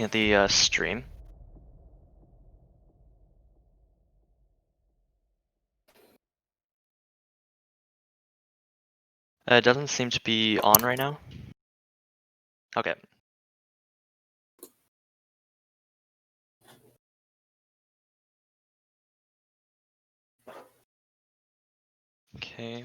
looking at the stream. It doesn't seem to be on right now. Okay. Okay.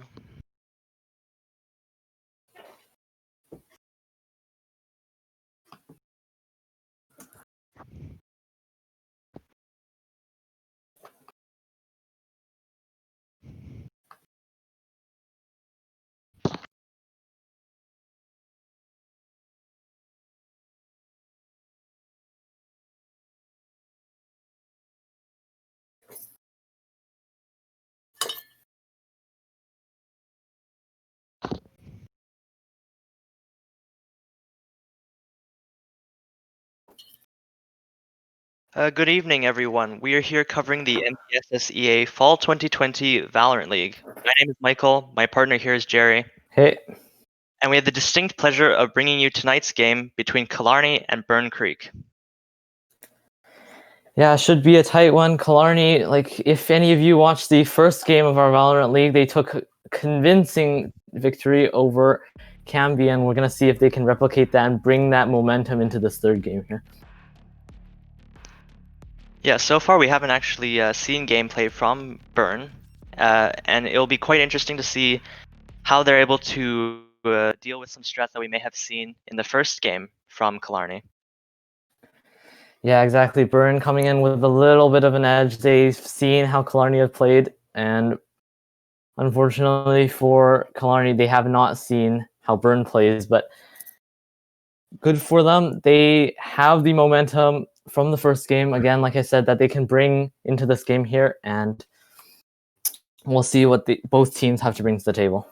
Good evening, everyone. We are here covering the MVSSEA Fall 2020 Valorant League. My name is Michael. My partner here is Jerry. Hey. And we have the distinct pleasure of bringing you tonight's game between Killarney and Byrne Creek. Yeah, it should be a tight one. Killarney, like, if any of you watched the first game of our Valorant League, they took a convincing victory over Cambia, and we're going to see if they can replicate that and bring that momentum into this third game here. Yeah, so far we haven't actually seen gameplay from Byrne, and it'll be quite interesting to see how they're able to deal with some strats that we may have seen in the first game from Killarney. Yeah, exactly. Byrne coming in with a little bit of an edge. They've seen how Killarney have played, and unfortunately for Killarney, they have not seen how Byrne plays, but good for them. They have the momentum from the first game, again, like I said, that they can bring into this game here, and we'll see what both teams have to bring to the table.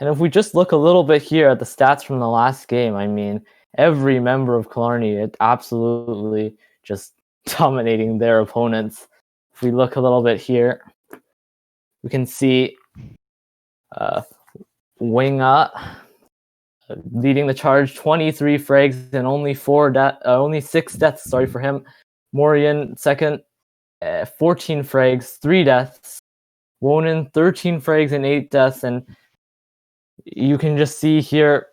And if we just look a little bit here at the stats from the last game, I mean, every member of Killarney is absolutely just dominating their opponents. If we look a little bit here, we can see Winga leading the charge, 23 frags and only 6 deaths. Sorry for him. Morian second, 14 frags, 3 deaths. Wonin 13 frags and 8 deaths, and you can just see here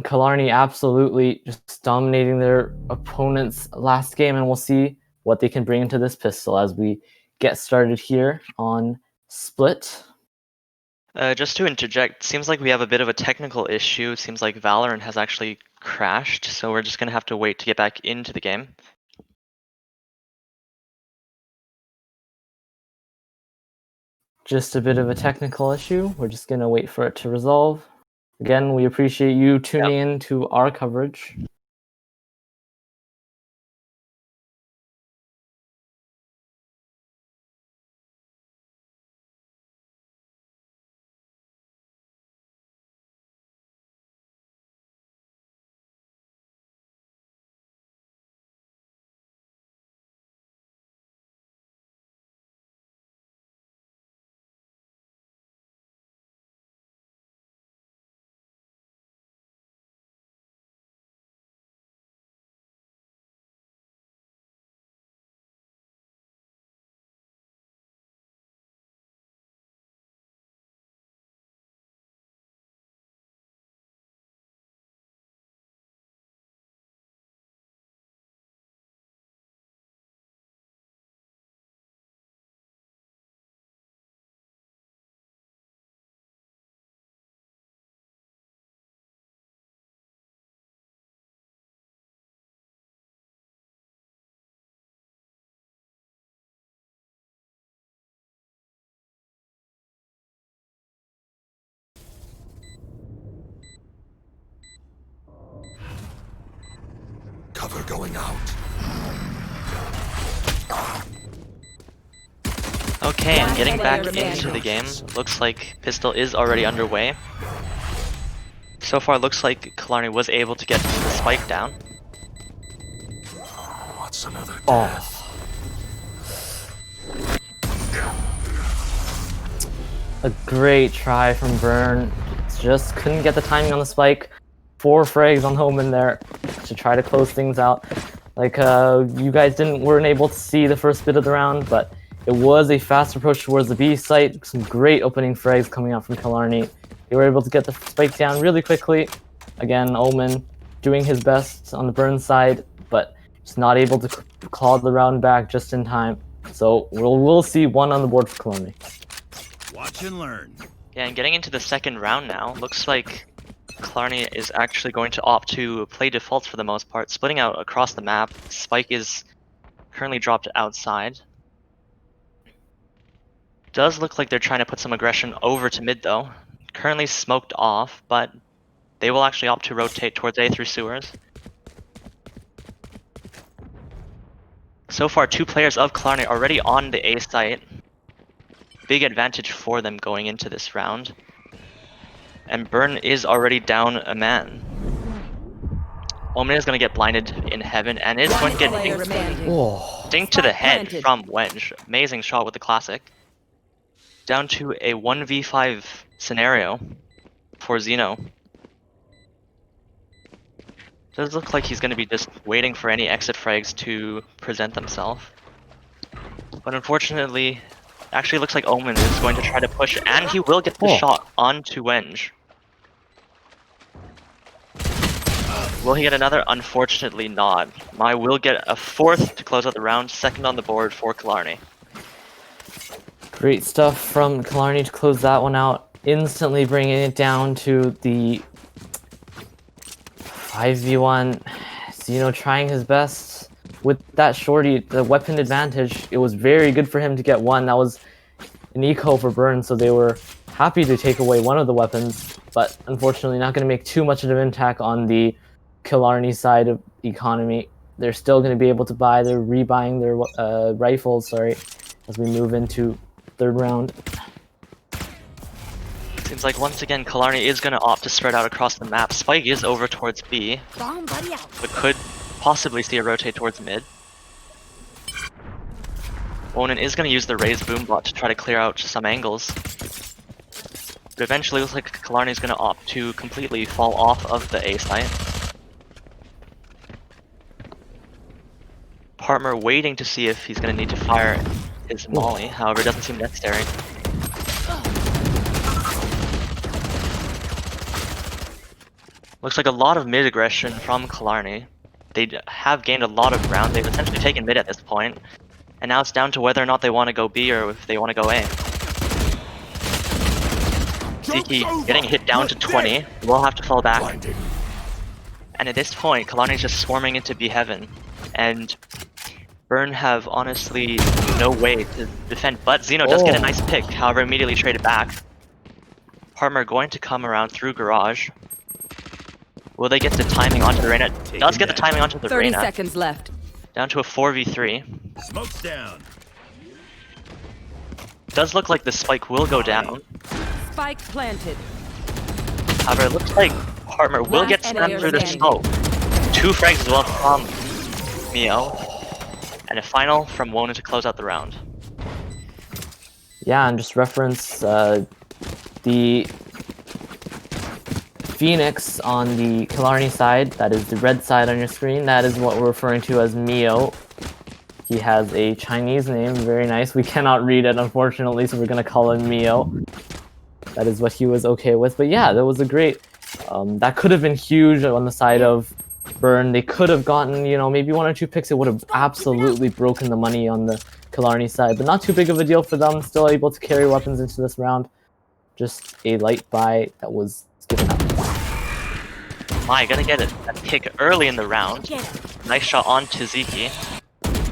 Killarney absolutely just dominating their opponents last game, and we'll see what they can bring into this pistol as we get started here on Split. Just to interject, seems like we have a bit of a technical issue. It seems like Valorant has actually crashed, so we're just going to have to wait to get back into the game. Just a bit of a technical issue. We're just going to wait for it to resolve. Again, we appreciate you tuning in to our coverage. Cover going out. Okay, and getting back into the game, looks like Pistol is already underway. So far, looks like Killarney was able to get the spike down. What's another death? A great try from Byrne. Just couldn't get the timing on the spike. 4 frags on Homan there to try to close things out. Like you guys weren't able to see the first bit of the round, but it was a fast approach towards the B site. Some great opening frags coming out from Killarney. They were able to get the spike down really quickly. Again, Omen doing his best on the Byrne side, but just not able to claw the round back just in time. So we'll see 1 on the board for Killarney. Watch and learn. Yeah, and getting into the second round now, looks like Killarney is actually going to opt to play defaults for the most part, splitting out across the map. Spike is currently dropped outside. Does look like they're trying to put some aggression over to mid though. Currently smoked off, but they will actually opt to rotate towards A through sewers. So far, 2 players of Killarney already on the A site. Big advantage for them going into this round. And Byrne is already down a man. Omen is going to get blinded in heaven and is going to get dinked to the head from Wedge. Amazing shot with the classic. Down to a 1v5 scenario for Zeno. Does look like he's going to be just waiting for any exit frags to present themselves. But unfortunately, actually looks like Omen is going to try to push, and he will get the shot onto Wenge. Will he get another? Unfortunately not. Mai will get a 4th to close out the round, 2nd on the board for Killarney. Great stuff from Killarney to close that one out, instantly bringing it down to the 5v1. Zeno trying his best with that shorty, the weapon advantage. It was very good for him to get 1. That was an eco for Byrne, so they were happy to take away 1 of the weapons, but unfortunately not going to make too much of an impact on the Killarney side of economy. They're still going to be able to buy, they're rebuying their rifles, as we move into 3rd round. Seems like once again Killarney is going to opt to spread out across the map. Spike is over towards B, but could possibly see a rotate towards mid. Onan is going to use the raised boombot to try to clear out some angles. But eventually it looks like Killarney is going to opt to completely fall off of the A site. Partner waiting to see if he's going to need to fire his molly, however it doesn't seem necessary. Looks like a lot of mid aggression from Killarney. They have gained a lot of ground, they've essentially taken mid at this point. And now it's down to whether or not they want to go B or if they want to go A. Ziki getting hit down to 20, will have to fall back. And at this point, Killarney's just swarming into B heaven. And Byrne have honestly no way to defend, but Zeno does get a nice pick, however immediately traded back. Partner going to come around through garage. Will they get the timing onto the Reyna? Does get the timing onto the 30 Reyna. seconds left. Down to a 4v3. Smoke's down. Does look like the spike will go down. Spike planted. However, it looks like Partner will get stunned through the smoke. 2 frags as well from Mio. And a final from Wona to close out the round. Yeah, and just reference the Phoenix on the Killarney side, that is the red side on your screen, that is what we're referring to as Mio. He has a Chinese name, very nice. We cannot read it, unfortunately, so we're going to call him Mio. That is what he was okay with. But yeah, that was a great... that could have been huge on the side of Byrne. They could have gotten, maybe 1 or 2 picks. It would have absolutely broken the money on the Killarney side, but not too big of a deal for them. Still able to carry weapons into this round. Just a light buy that was given up. Mai gonna get a pick early in the round. Nice shot onto Ziki.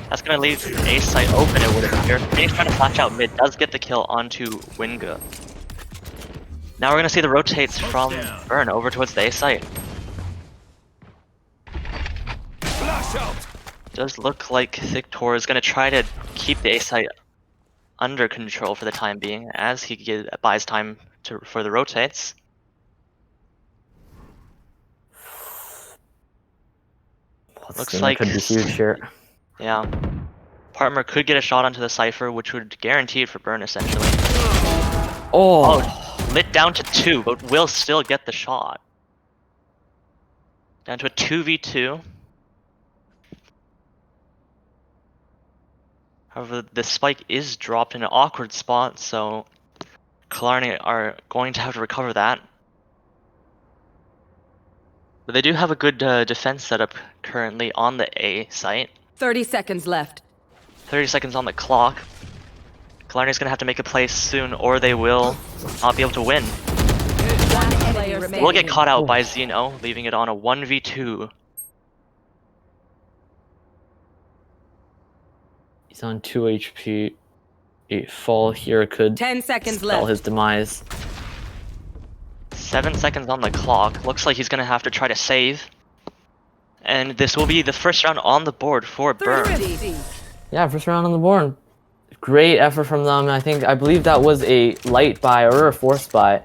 That's gonna leave A site open, it would appear. He's trying to flash out mid, does get the kill onto Winga. Now we're gonna see the rotates from Byrne over towards the A site. Does look like Victor is gonna try to keep the A site under control for the time being, as he buys time for the rotates. Looks like could be huge here. Yeah. Partner could get a shot onto the Cypher, which would guarantee it for Byrne, essentially. Oh, lit down to 2, but will still get the shot. Down to a 2v2. However, the spike is dropped in an awkward spot, so Killarney are going to have to recover that. But they do have a good defense setup currently on the A site. 30 seconds left. 30 seconds on the clock. Killarney's going to have to make a play soon, or they will not be able to win. One player We'll remaining. get caught out by Zeno, leaving it on a 1v2. He's on 2 HP. A fall here could 10 seconds spell left. his demise. 7 seconds on the clock. Looks like he's going to have to try to save. And this will be the first round on the board for Byrne. 30. Yeah, first round on the board. Great effort from them. I believe that was a light buy or a force buy.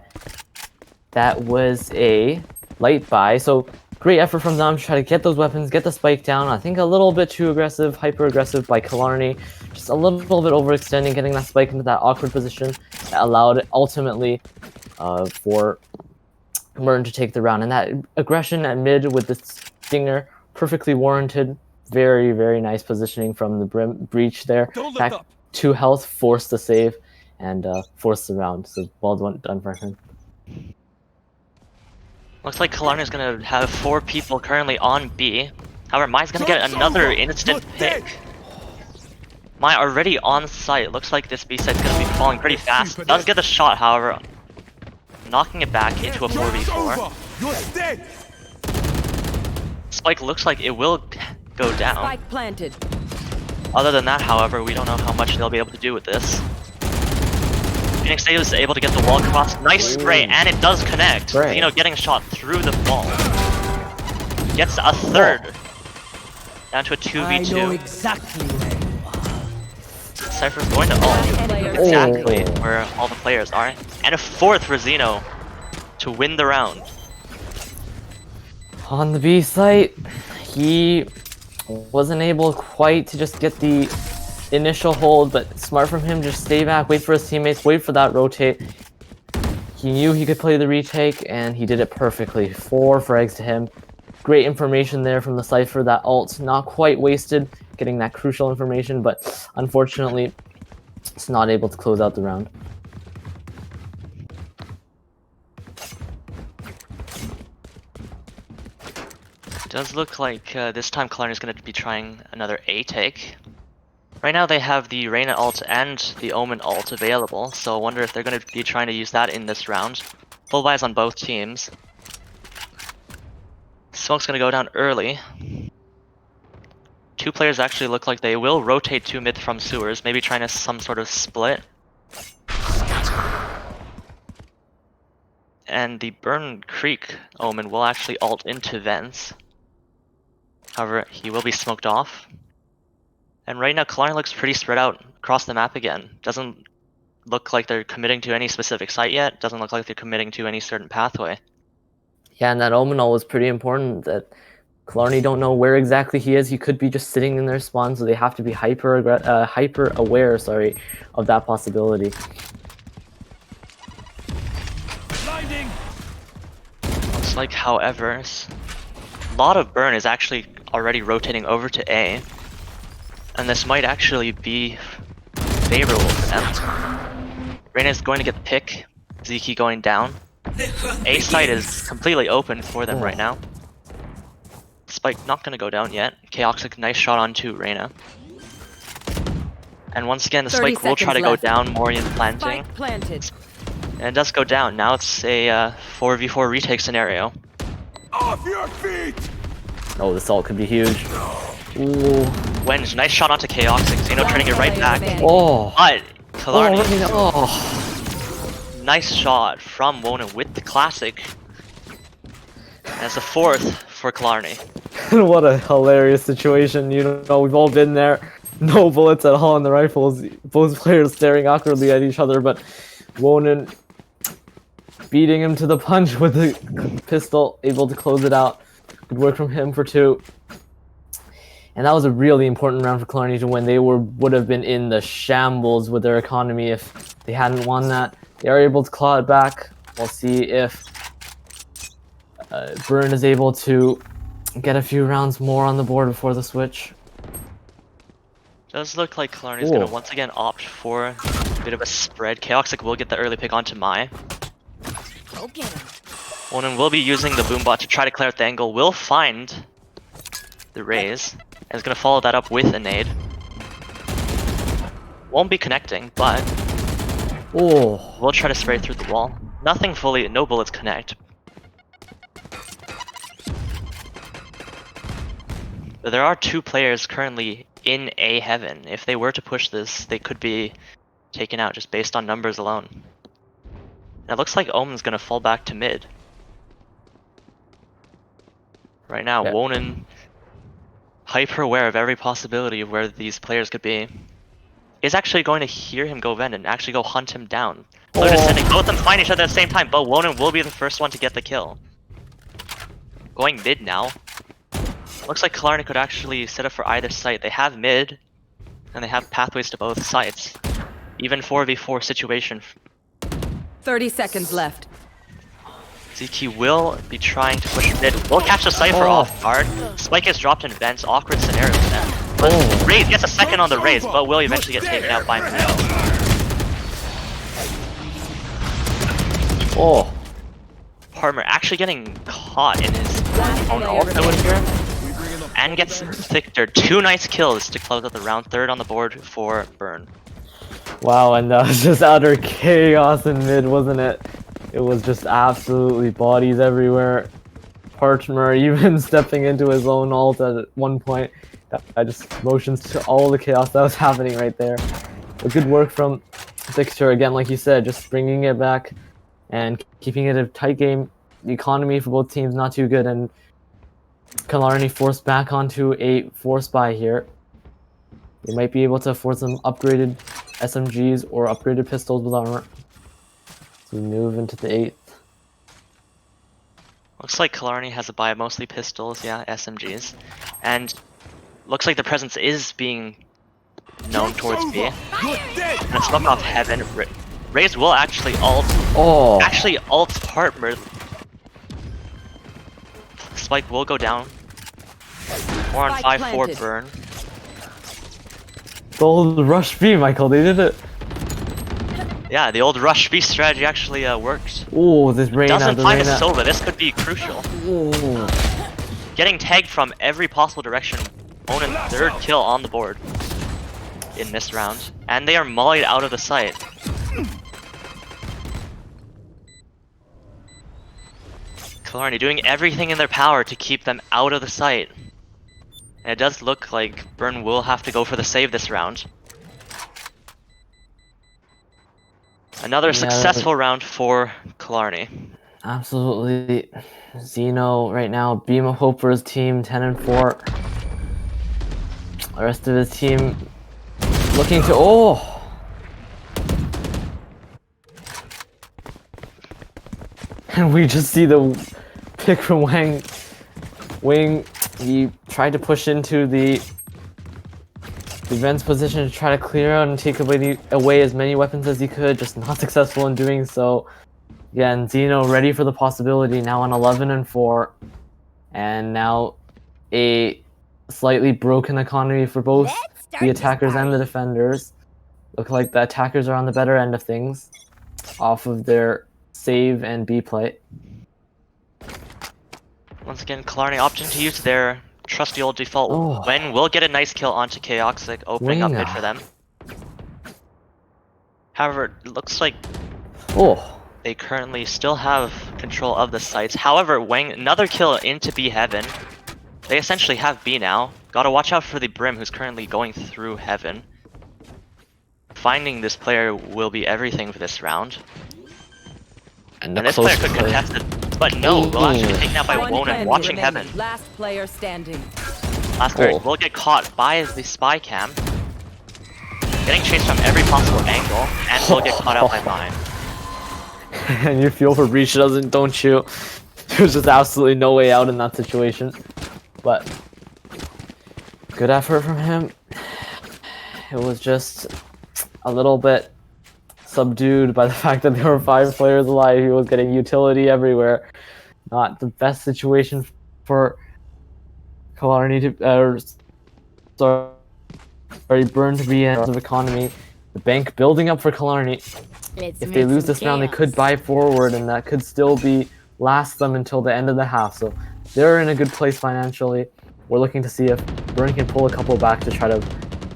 That was a light buy. So great effort from them to try to get those weapons, get the spike down. I think a little bit too aggressive, hyper aggressive by Killarney. Just a little bit overextending, getting that spike into that awkward position that allowed ultimately for Byrne to take the round. And that aggression at mid with the stinger, perfectly warranted. Very, very nice positioning from the breach there. Back 2 health, forced the save, and forced the round. So well done for him. Looks like Killarney's going to have 4 people currently on B. However, Mai's going to get another instant pick. Mai already on site. Looks like this B site's going to be falling pretty fast. Does get the shot, however, knocking it back into a 4v4. Spike looks like it will go down. Spike planted. Other than that, however, we don't know how much they'll be able to do with this. Phoenix is able to get the wall across. Nice spray, and it does connect. Spray. Zeno getting shot through the wall. Gets a third. Down to a 2v2. Exactly where you are. Cypher's going to ult. Exactly where all the players are. And a 4th for Zeno to win the round. On the B site, he wasn't able quite to just get the initial hold, but smart from him, just stay back, wait for his teammates, wait for that rotate. He knew he could play the retake, and he did it perfectly. 4 frags to him. Great information there from the Cypher. That ult not quite wasted, getting that crucial information, but unfortunately, it's not able to close out the round. Does look like this time Killarney is going to be trying another A take. Right now they have the Reyna ult and the Omen ult available, so I wonder if they're going to be trying to use that in this round. Full buys on both teams. Smoke's going to go down early. 2 players actually look like they will rotate to mid from sewers, maybe trying to some sort of split. And the Byrne Creek Omen will actually ult into vents. However, he will be smoked off. And right now, Killarney looks pretty spread out across the map again. Doesn't look like they're committing to any specific site yet. Doesn't look like they're committing to any certain pathway. Yeah, and that Omen ult was pretty important. That Killarney don't know where exactly he is. He could be just sitting in their spawn, so they have to be hyper aware, of that possibility. Blinding. Looks like, however, a lot of Byrne is actually already rotating over to A. And this might actually be favorable for them. Reyna's going to get the pick. Zeke going down. A site is completely open for them right now. Spike not going to go down yet. Chaotic, nice shot onto Reyna. And once again, the Spike will try to go down. Morian planting. Spike planted. And it does go down. Now it's a 4v4 retake scenario. Off your feet! Oh, this ult could be huge. Ooh. Wenge, nice shot onto Chaotic. Zeno turning it right back. Oh. But Killarney, Oh. nice shot from Wona with the classic. And it's a 4th for Killarney. What a hilarious situation. You know, we've all been there. No bullets at all in the rifles. Both players staring awkwardly at each other, but Wonin beating him to the punch with the pistol, able to close it out. Good work from him for 2. And that was a really important round for Killarney to win. They would have been in the shambles with their economy if they hadn't won that. They are able to claw it back. We'll see if Byrne is able to get a few rounds more on the board before the switch. Does look like Killarney's gonna Ooh. once again opt for a bit of a spread. Chaotic will get the early pick onto Mai. Go get him. Onan will be using the boombot to try to clear out the angle. Will find the raise. And is gonna follow that up with a nade. Won't be connecting, but Oh, we'll try to spray through the wall. Nothing fully, no bullets connect. But there are 2 players currently in A heaven. If they were to push this, they could be taken out just based on numbers alone. And it looks like Omen's gonna fall back to mid. Right now, yeah. Wonin hyper aware of every possibility of where these players could be. Is actually going to hear him go vent and actually go hunt him down. So they're descending, both of them find each other at the same time, but Wonin will be the first one to get the kill. Going mid now. Looks like Killarney could actually set up for either site. They have mid, and they have pathways to both sites. Even 4v4 situation. 30 seconds left. ZK will be trying to push mid. Will catch the Cypher off guard. Spike is dropped in vents. Awkward scenario for them. But Raze gets a second on the Raze, but will eventually get taken out by mid. Oh, Partner actually getting caught in his own player ult, I would hear. And gets Victor 2 nice kills to close out the round. 3rd on the board for Byrne. wow, and that was just utter chaos in mid, wasn't it? It was just absolutely bodies everywhere. Partner even stepping into his own ult at one point. I just motions to all the chaos that was happening right there. But good work from Victor again, like you said, just bringing it back and keeping it a tight game. The economy for both teams not too good, and Killarney forced back onto a force buy here. They might be able to afford some upgraded SMGs or upgraded pistols with armor. So we move into the 8th. Looks like Killarney has a buy of mostly pistols, yeah, SMGs. And looks like the presence is being known towards B. And a smoke off heaven. Raze will actually ult. Oh, Actually ult partner. Spike will go down. 4 on 5 for planted. Byrne. the old rush B, Michael, they did it. Yeah, the old rush B strategy actually worked. Oh, this Reyna, Doesn't the find a Reyna. Sova, this could be crucial. Oh. Getting tagged from every possible direction. Onan 3rd kill on the board in this round. And they are mollied out of the site. Killarney doing everything in their power to keep them out of the site. And it does look like Byrne will have to go for the save this round. Another successful round for Killarney. Absolutely. Zeno right now, Beam of Hope for his team, 10-4. The rest of his team looking to And we just see the pick from Wing. He tried to push into the defense position to try to clear out and take away as many weapons as he could, just not successful in doing so. Again, Zeno ready for the possibility, now on 11-4, and now a slightly broken economy for both the attackers and the defenders. Look like the attackers are on the better end of things, off of their save and B play. Once again, Killarney opting to use their trusty old default. Wen will get a nice kill onto Chaotic, opening up mid for them. However, it looks like they currently still have control of the sites. However, Wang, another kill into B Heaven. They essentially have B now. Gotta watch out for the Brim, who's currently going through Heaven. Finding this player will be everything for this round. And this player could contest it, but no, will actually be taken out by Wonin, watching Heaven. Last player standing. Last player will get caught by the spy cam. Getting chased from every possible angle, and will get caught out by mine. And you feel for Breach, don't you? There's just absolutely no way out in that situation. But good effort from him. It was just a little bit subdued by the fact that there were 5 players alive. He was getting utility everywhere. Not the best situation for Killarney to sorry, Byrne to be in of economy. The bank building up for Killarney. If they lose this round, they could buy forward, and that could still be last them until the end of the half. So they're in a good place financially. We're looking to see if Byrne can pull a couple back to try to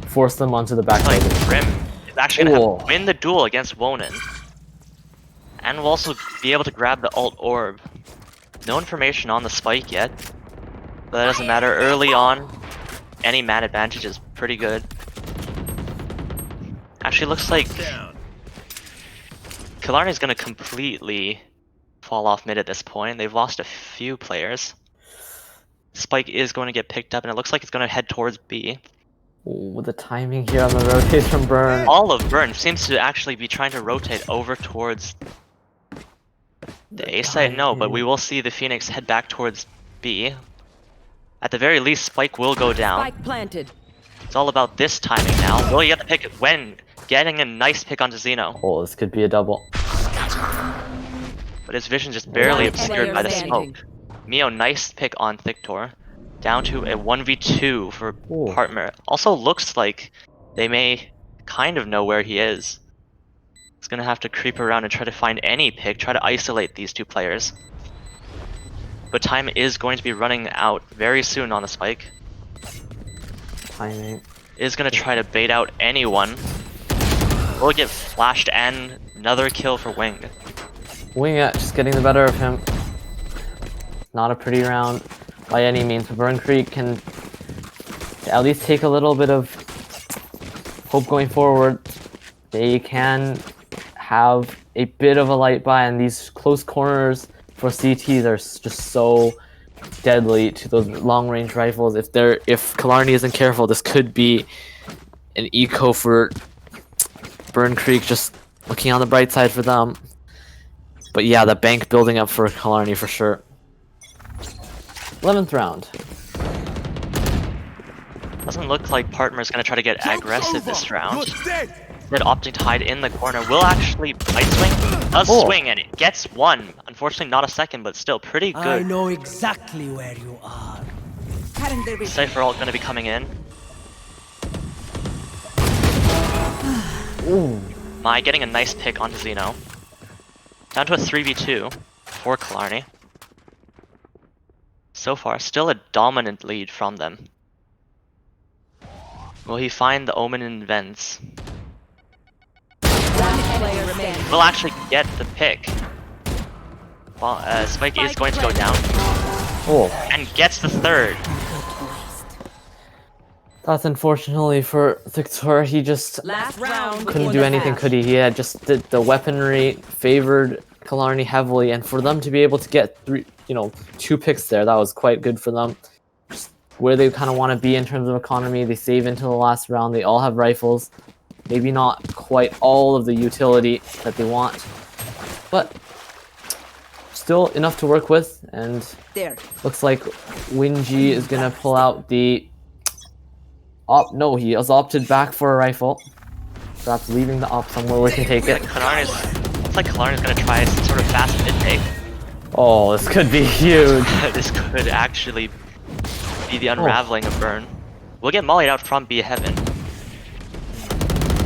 force them onto the back. Like Grim is actually gonna win the duel against Wonin, and will also be able to grab the alt orb. No information on the spike yet, but that doesn't matter. Early on, any man advantage is pretty good. Actually, looks like Killarney is gonna completely fall off mid at this point. They've lost a few players. Spike is going to get picked up, and it looks like it's going to head towards B. With the timing here on the rotation from Byrne. All of Byrne seems to actually be trying to rotate over towards the A side. No, but we will see the Phoenix head back towards B. At the very least, Spike will go down. Spike planted. It's all about this timing now. Will he get the pick when getting a nice pick onto Xeno? Oh, this could be a double. But his vision just barely One obscured by the player smoke. Mio, nice pick on Thictor. Down to a 1v2 for Partner. Also looks like they may kind of know where he is. He's gonna have to creep around and try to find any pick, try to isolate these two players. But time is going to be running out very soon on the spike. Timing. Is gonna try to bait out anyone. Will get flashed and another kill for Wing. Wing just getting the better of him. Not a pretty round by any means, but Byrne Creek can at least take a little bit of hope going forward. They can have a bit of a light by, and these close corners for CTs are just so deadly to those long-range rifles. If Killarney isn't careful, this could be an eco for Byrne Creek. Just looking on the bright side for them. But yeah, the bank building up for Killarney for sure. 11th round. Doesn't look like Partner's gonna try to get aggressive this round. Instead, opting to hide in the corner. Will actually might swing. Does swing, and it gets one. Unfortunately, not a second, but still pretty good. I know exactly where you are. Cypher ult gonna be coming in. Ooh. Mai getting a nice pick onto Xeno. Down to a 3v2 for Killarney. So far, still a dominant lead from them. Will he find the Omen in vents? Will actually get the pick. Well, Spike is going to go down. And gets the third. That's unfortunately for Thictor. He just couldn't do anything, could he? He had just the weaponry favored Killarney heavily, and for them to be able to get two picks there, that was quite good for them. Just where they kind of want to be in terms of economy. They save into the last round. They all have rifles. Maybe not quite all of the utility that they want, but still enough to work with. And looks like WinG is gonna pull out the no, he has opted back for a rifle. Perhaps leaving the op somewhere where he can take it. Looks like Killarney's gonna try some sort of fast mid take. Oh, this could be huge. This could actually be the unraveling of Byrne. We'll get mollied out from B Heaven.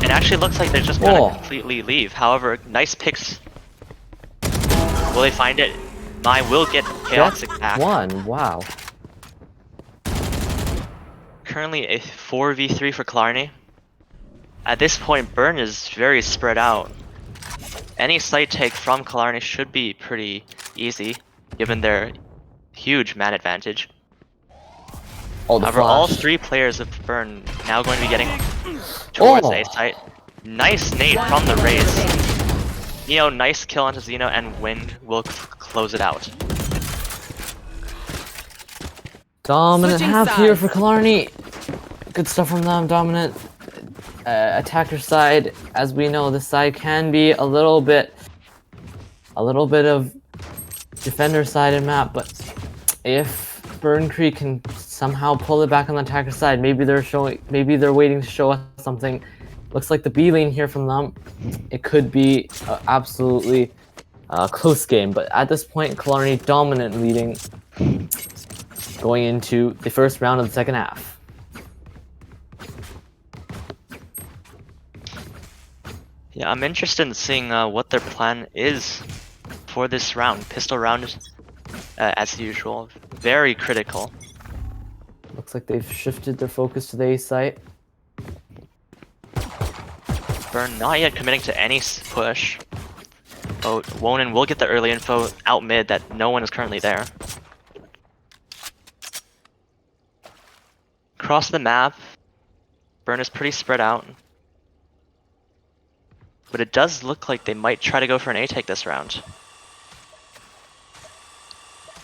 It actually looks like they're just gonna completely leave. However, nice picks. Will they find it? Mai will get chaotic back. One, wow. Currently a 4v3 for Killarney. At this point, Byrne is very spread out. Any site take from Killarney should be pretty easy, given their huge man advantage. However, all three players of Byrne now going to be getting towards A site. Nice nade from the raise. Neo, nice kill onto Xeno, and Wind will close it out. Dominant half here for Killarney. Good stuff from them. Dominant attacker side. As we know, this side can be a little bit of defender sided map, but if Byrne Creek can somehow pull it back on the attacker side, maybe they're waiting to show us something. Looks like the B lane here from them. It could be absolutely close game, but at this point, Killarney dominant leading. going into the first round of the second half. Yeah, I'm interested in seeing what their plan is for this round. Pistol round, as usual, very critical. Looks like they've shifted their focus to the A site. Byrne not yet committing to any push. Oh, Wonin will get the early info out mid that no one is currently there. Across the map, Byrne is pretty spread out. But it does look like they might try to go for an A-take this round.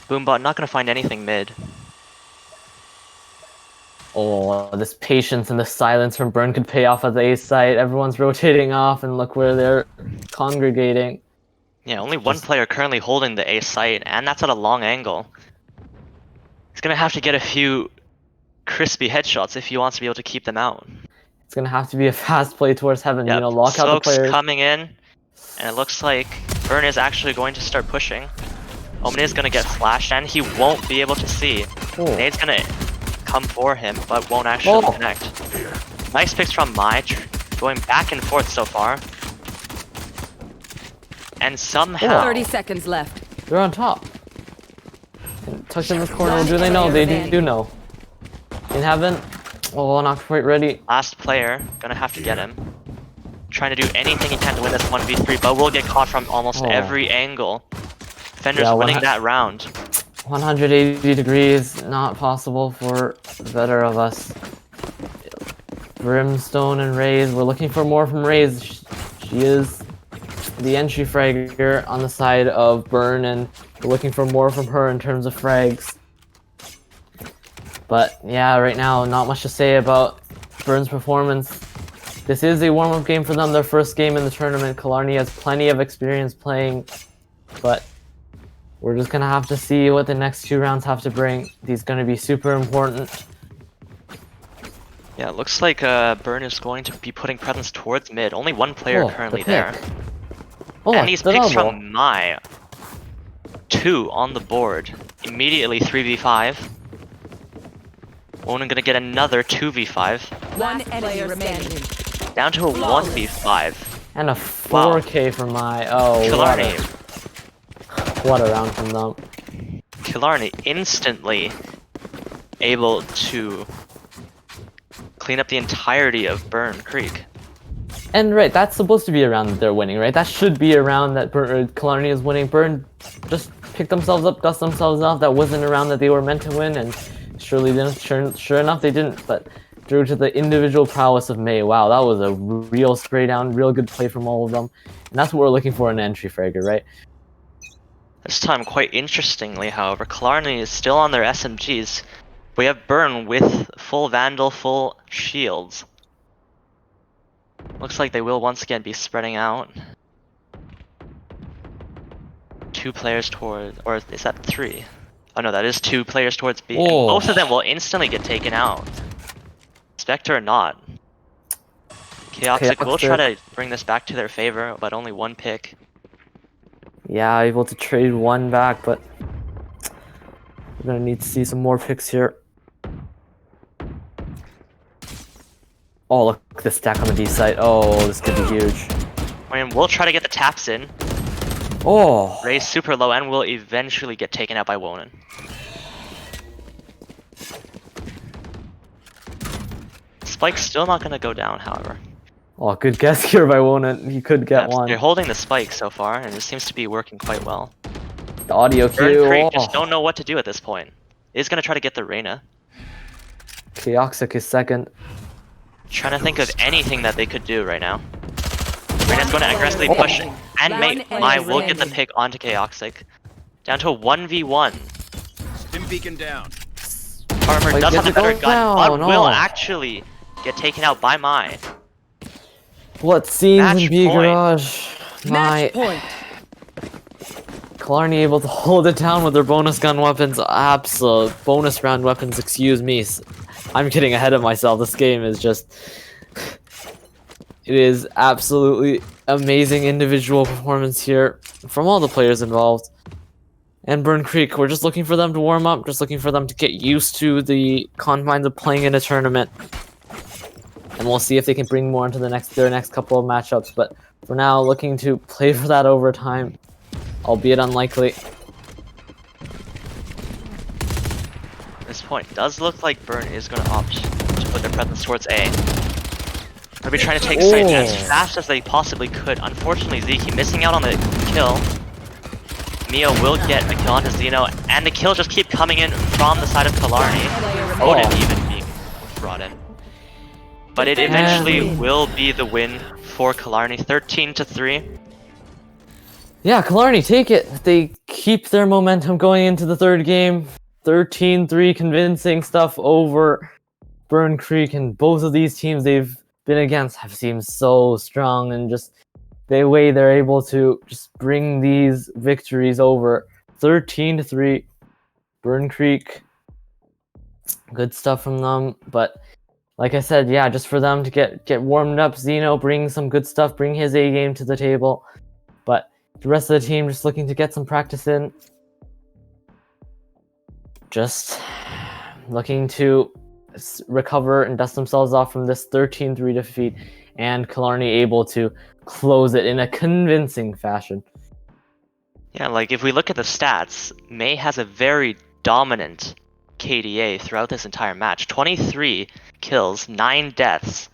Boombot not going to find anything mid. Oh, this patience and the silence from Byrne could pay off at the A site. Everyone's rotating off, and look where they're congregating. Yeah, only one player currently holding the A site, and that's at a long angle. He's going to have to get a few crispy headshots if he wants to be able to keep them out. It's gonna have to be a fast play towards heaven. Yep. You know, lock out the Smoke's players. coming in, and it looks like Byrne is actually going to start pushing. Omen is going to get flashed, and he won't be able to see. Oh. Nade's going to come for him, but won't actually connect. Nice picks from Mai, going back and forth so far. And somehow... 30 seconds left. They're on top. Tucked in this corner. Do they know? They do know. In heaven. Oh, not quite ready. Last player, gonna have to get him. Trying to do anything he can to win this 1v3, but will get caught from almost every angle. Defender's winning that round. 180 degrees, not possible for the better of us. Brimstone and Raze, we're looking for more from Raze. She is the entry fragger on the side of Byrne, and we're looking for more from her in terms of frags. But yeah, right now, not much to say about Byrne's performance. This is a warm-up game for them, their first game in the tournament. Killarney has plenty of experience playing, but we're just gonna have to see what the next 2 rounds have to bring. These are gonna be super important. Yeah, it looks like Byrne is going to be putting presence towards mid. Only one player currently there. And these picks from Mai. 2 on the board. Immediately 3v5. Wonin gonna get another 2v5. One enemy remaining. Down to a 1v5. And a 4K for my... Oh, Killarney. What a round from them. Killarney instantly able to clean up the entirety of Byrne Creek. And right, that's supposed to be a round that they're winning, right? That should be a round that Killarney is winning. Byrne just picked themselves up, dust themselves off. That wasn't a round that they were meant to win, and surely didn't. Sure enough, they didn't. But due to the individual prowess of May, wow, that was a real spray down, real good play from all of them. And that's what we're looking for in an entry fragger, right? This time, quite interestingly, however, Killarney is still on their SMGs. We have Byrne with full Vandal, full shields. Looks like they will once again be spreading out. 2 players toward, or is that 3? Oh no, that is 2 players towards B. And both of them will instantly get taken out. Spectre or not. Chaotic will try to bring this back to their favor, but only 1 pick. Yeah, able to trade 1 back, but we're gonna need to see some more picks here. Oh, look at the stack on the D site. Oh, this could be huge. I mean, we'll try to get the taps in. Oh! Raise super low and will eventually get taken out by Wonin. Spike's still not gonna go down, however. Oh, good guess here by Wonin. He could get one. They're holding the spike so far, and it seems to be working quite well. The audio cue. Byrne Creek just don't know what to do at this point. He's gonna try to get the Reyna. Chaotic is second. Trying to think of anything that they could do right now. Reyna's going to aggressively push, and Mai will get the pick onto Chaotic. Down to a 1v1. Stim beacon down. Armor does have the better gun, but will actually get taken out by Mai. What scenes Match in B point. Garage? Match point. Killarney able to hold it down with their bonus gun weapons. Absolute bonus round weapons, excuse me. I'm getting ahead of myself. This game is just... It is absolutely amazing individual performance here from all the players involved. and Byrne Creek. We're just looking for them to warm up, just looking for them to get used to the confines of playing in a tournament. And we'll see if they can bring more into their next couple of matchups. But for now, looking to play for that overtime, albeit unlikely. This point does look like Byrne is going to opt to put their presence towards A. They'll be trying to take site as fast as they possibly could. Unfortunately, Zeke missing out on the kill. Mio will get a kill onto Zeno, and the kills just keep coming in from the side of Killarney. Odin even being brought in. But it eventually will be the win for Killarney, 13-3. Yeah, Killarney take it. They keep their momentum going into the third game. 13-3 convincing stuff over Byrne Creek, and both of these teams they've been against have seemed so strong, and just the way they're able to just bring these victories over. 13-3, Byrne Creek, good stuff from them. But like I said, yeah, just for them to get warmed up. Zeno bring some good stuff, bring his A game to the table, but the rest of the team just looking to get some practice in, just looking to recover and dust themselves off from this 13-3 defeat, and Killarney able to close it in a convincing fashion. Yeah, like if we look at the stats, May has a very dominant KDA throughout this entire match. 23 kills, 9 deaths.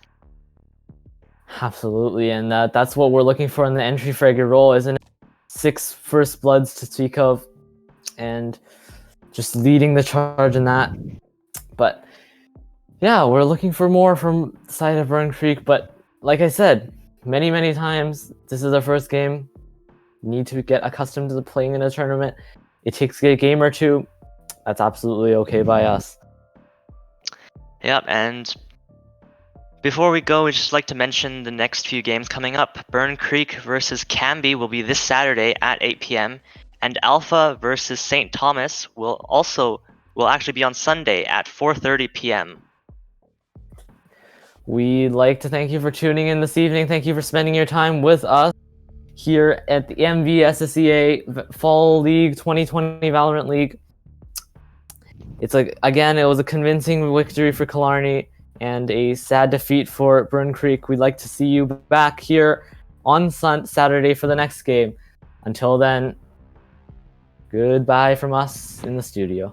Absolutely, and that's what we're looking for in the entry fragger role, isn't it? 6 first bloods to speak of, and just leading the charge in that. But yeah, we're looking for more from the side of Byrne Creek, but like I said, many times, this is our first game. Need to get accustomed to playing in a tournament. It takes a game or two. That's absolutely okay by us. Yep, and before we go, we'd just like to mention the next few games coming up. Byrne Creek versus Canby will be this Saturday at 8 p.m. and Alpha versus St. Thomas will actually be on Sunday at 4:30 p.m. We'd like to thank you for tuning in this evening. Thank you for spending your time with us here at the MVSSEA Fall League 2020 Valorant League. It was a convincing victory for Killarney and a sad defeat for Byrne Creek. We'd like to see you back here on Saturday for the next game. Until then, goodbye from us in the studio.